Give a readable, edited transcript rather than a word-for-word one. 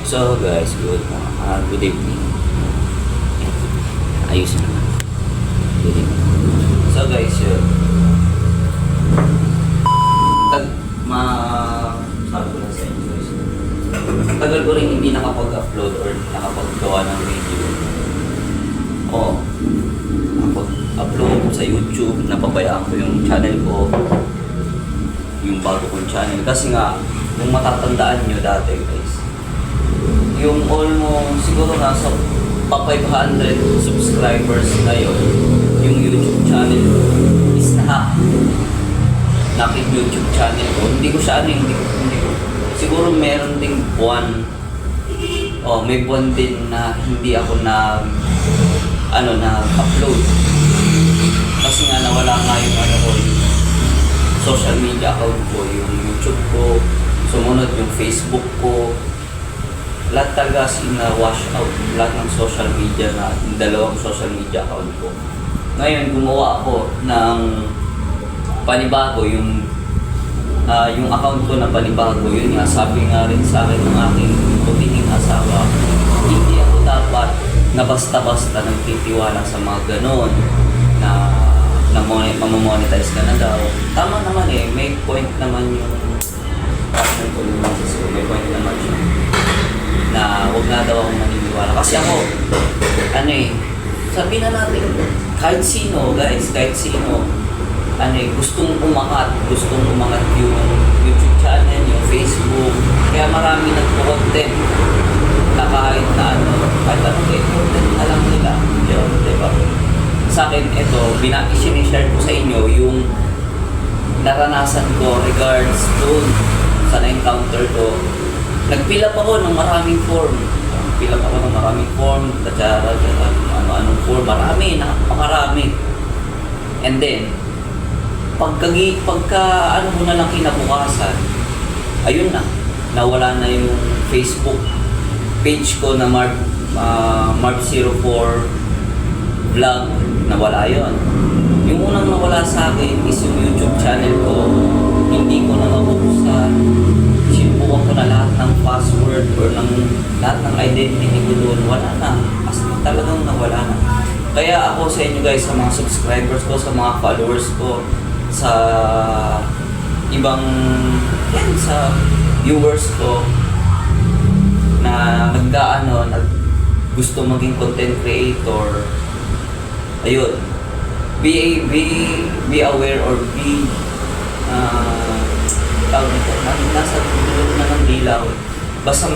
So guys, good evening. Ayos naman. Good evening. So guys, yun. Sabi ko lang sa inyo guys. Tagal ko rin hindi nakapag-upload or nakapag-gawa ng video. Nakapag-upload sa YouTube, napabayaan ko yung channel ko. Yung bago kong channel. Kasi nga, kung matatandaan nyo dati guys, yung almost siguro nasa pa 500 subscribers ngayon, yung YouTube channel is nakit YouTube channel ko. Hindi ko siya hindi ko siguro meron ding buwan, may buwan din na hindi ako nag-upload kasi nga nawala nga yung social media account ko, yung YouTube ko, sumunod yung Facebook ko, lahat talaga wash out, lahat ng social media na, yung dalawang social media account ko. Ngayon, gumawa ako ng panibago, yung account ko na panibago, yun nga, sabi nga rin sa akin ng aking putihing asawa, hindi ako dapat na basta-basta nagtitiwala sa mga ganon, na mamamonetize ka na daw. Tama naman may point naman yung partner ko, yung misis ko, may point naman siya na huwag na daw akong maniniwala. Kasi ako, sabihin na natin, kahit sino guys, gustong umangat yung YouTube channel, yung Facebook, kaya marami nagpo-content na kahit anong content na lang nila, yun, diba? Sa akin, ito, sinishare ko sa inyo yung naranasan ko regards dun sa na-encounter ko. Nag-fill up ako ng maraming form. Ano-anong form, napakarami. And then, pagka ano mo na lang kinabukasan, ayun na, nawala na yung Facebook page ko na Mark04 vlog, nawala yon. Yung unang nawala sa akin is yung YouTube channel ko. Hindi ko na mabuksan. Sinubukan ko na lahat ng password or lahat ng identity ko doon. Wala na. As talagang nawala na. Kaya ako sa inyo guys, sa mga subscribers ko, sa mga followers ko, sa ibang sa viewers ko na gusto maging content creator, ayun, be aware or tawag nito, nasa dulo na ng dilaw. Basta